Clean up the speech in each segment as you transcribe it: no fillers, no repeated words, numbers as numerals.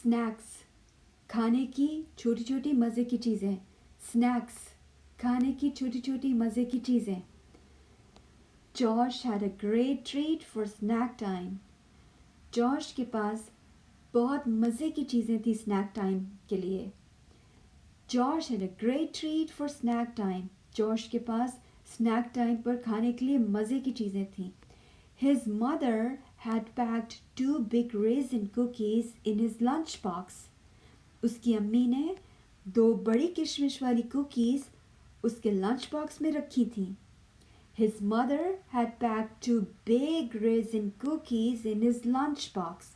Snacks, खाने की छोटी छोटी मज़े की चीज़ें. स्नैक्स, खाने की छोटी छोटी मज़े की चीज़ें. Josh had a great treat for snack time. Josh के पास बहुत मज़े की चीज़ें थी स्नैक टाइम के लिए. Josh had a great treat for snack time. Josh के पास स्नैक टाइम पर खाने के लिए मज़े की चीज़ें थीं. His mother had packed 2 big raisin cookies in his lunch box. उसकी अम्मी ने 2 बड़ी किशमिश वाली कुकीज़ उसके लंच बॉक्स में रखी थीं. His mother had packed 2 big raisin cookies in his lunch box.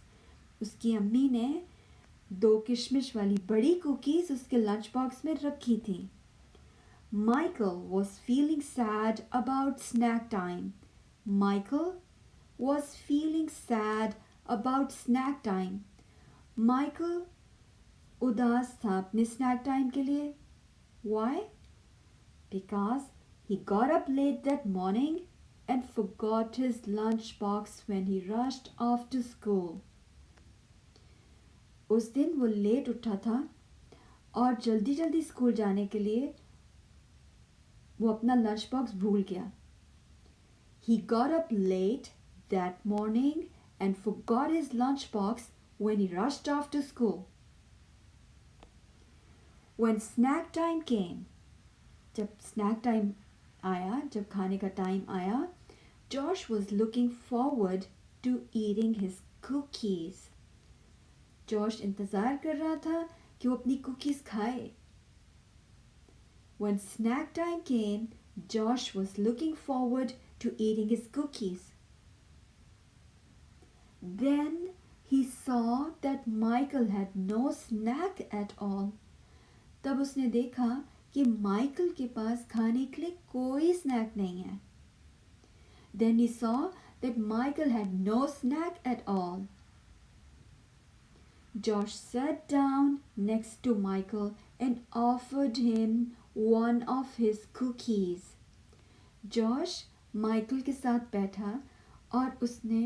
उसकी अम्मी ने 2 किशमिश वाली बड़ी कुकीज़ उसके लंच बॉक्स में रखी थी. Michael was feeling sad about snack time. Michael was feeling sad about snack time. Michael उदास था अपने स्नैक टाइम के लिए. Why? Because he got up late that morning and forgot his lunch box when he rushed off to school. उस दिन वो late उठा था और जल्दी जल्दी स्कूल जाने के लिए वो अपना लंच बॉक्स भूल गया. He got up late that morning and forgot his lunch box when he rushed off to school. When snack time came, जब स्नैक टाइम आया, जब खाने का टाइम आया, Josh was looking forward to eating his cookies. Josh इंतज़ार कर रहा था कि वो अपनी कुकीज़ खाए. When snack time came, Josh was looking forward to eating his cookies. Then he saw that Michael had no snack at all. तब उसने देखा कि माइकल के पास खाने के लिए कोई स्नैक नहीं है. Then he saw that Michael had no snack at all. Josh sat down next to Michael and offered him one of his cookies. Josh Michael के साथ बैठा और उसने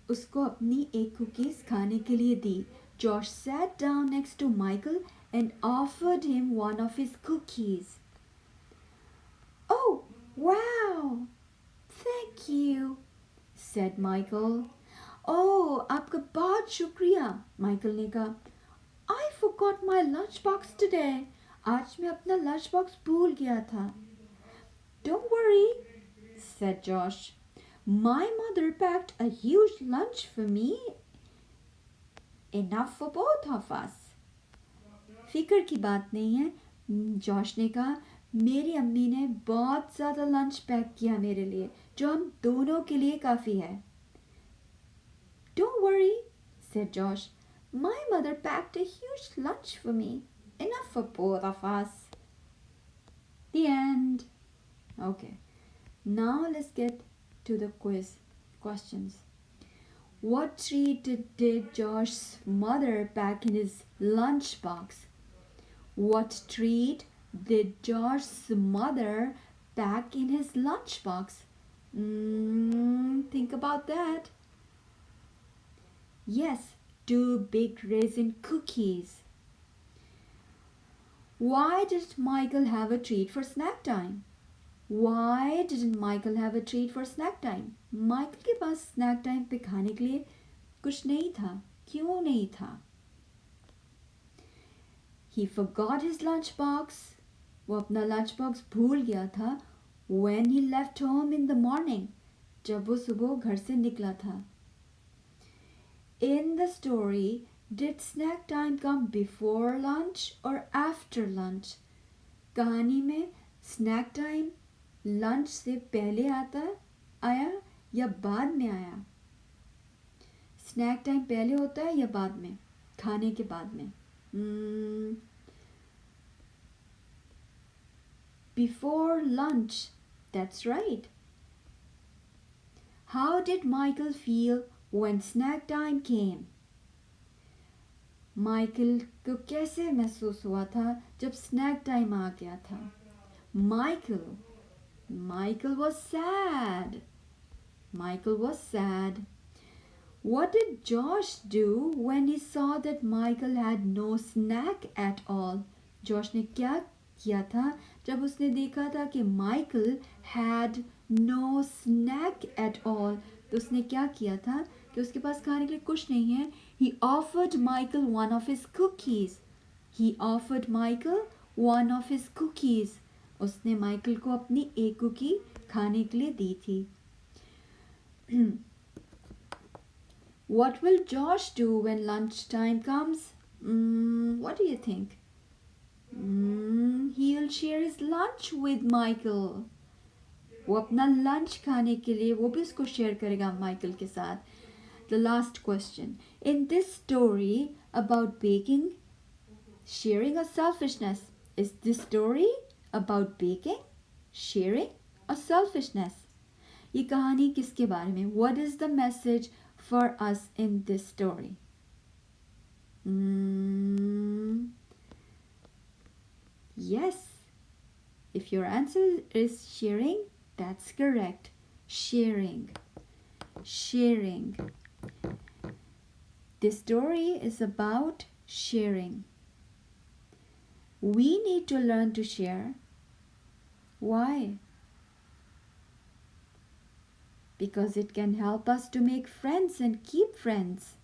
उसको अपनी एक कुकीज़ खाने के लिए दी. Josh sat down next to Michael and offered him one of his cookies. Oh, wow! Thank you, said Michael. Oh, आपका बहुत शुक्रिया, माइकल ने कहा. I forgot my lunch box today. आज मैं अपना lunch box भूल गया था. Don't worry, said Josh. My mother packed a huge lunch for me. Enough for both of us. फिक्र की बात नहीं है, जॉश ने कहा. मेरी अम्मी ने बहुत ज़्यादा लंच पैक किया मेरे लिए, जो हम दोनों के लिए काफ़ी है. Don't worry, said Josh. My mother packed a huge lunch for me. Enough for both of us. The end. Okay. Now let's get to the quiz questions. What treat did Josh's mother pack in his lunch box? What treat did Josh's mother pack in his lunchbox? Think about that. Yes, 2 big raisin cookies. Why did Michael have a treat for snack time? Why didn't Michael have a treat for snack time? Michael के पास snack time पे खाने के लिए कुछ नहीं था. क्यों नहीं था? He forgot his lunchbox. वो अपना lunchbox भूल गया था. When he left home in the morning. जब वो सुबह घर से निकला था. In the story, did snack time come before lunch or after lunch? कहानी में snack time lunch से पहले आया या बाद में आया? Snack time पहले होता है या बाद में? खाने के बाद में. Before lunch. That's right. How did Michael feel when snack time came? Michael को कैसे महसूस हुआ था जब snack time आ गया था? Michael was sad. Michael was sad. What did Josh do when he saw that Michael had no snack at all? Josh ने क्या किया था जब उसने देखा था कि Michael had no snack at all? तो उसने क्या किया था कि उसके पास खाने के लिए कुछ नहीं है. He offered Michael one of his cookies. He offered Michael one of his cookies. उसने माइकल को अपनी एक कुकी खाने के लिए दी थी. What will Josh do when lunchtime comes? What do you think? He'll share his lunch with Michael. वो अपना लंच खाने के लिए वो भी उसको शेयर करेगा माइकल के साथ. The last question. In this story about baking, sharing or selfishness? Is this story about baking, sharing or selfishness? ये कहानी किसके बारे में? What is the message for us in this story? Yes. If your answer is sharing, that's correct. Sharing. Sharing. This story is about sharing. We need to learn to share. Why? Because it can help us to make friends and keep friends.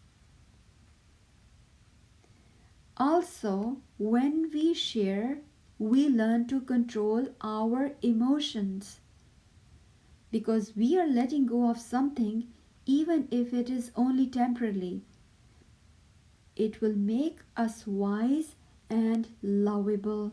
Also, when we share, we learn to control our emotions. Because we are letting go of something, even if it is only temporarily. It will make us wise and lovable.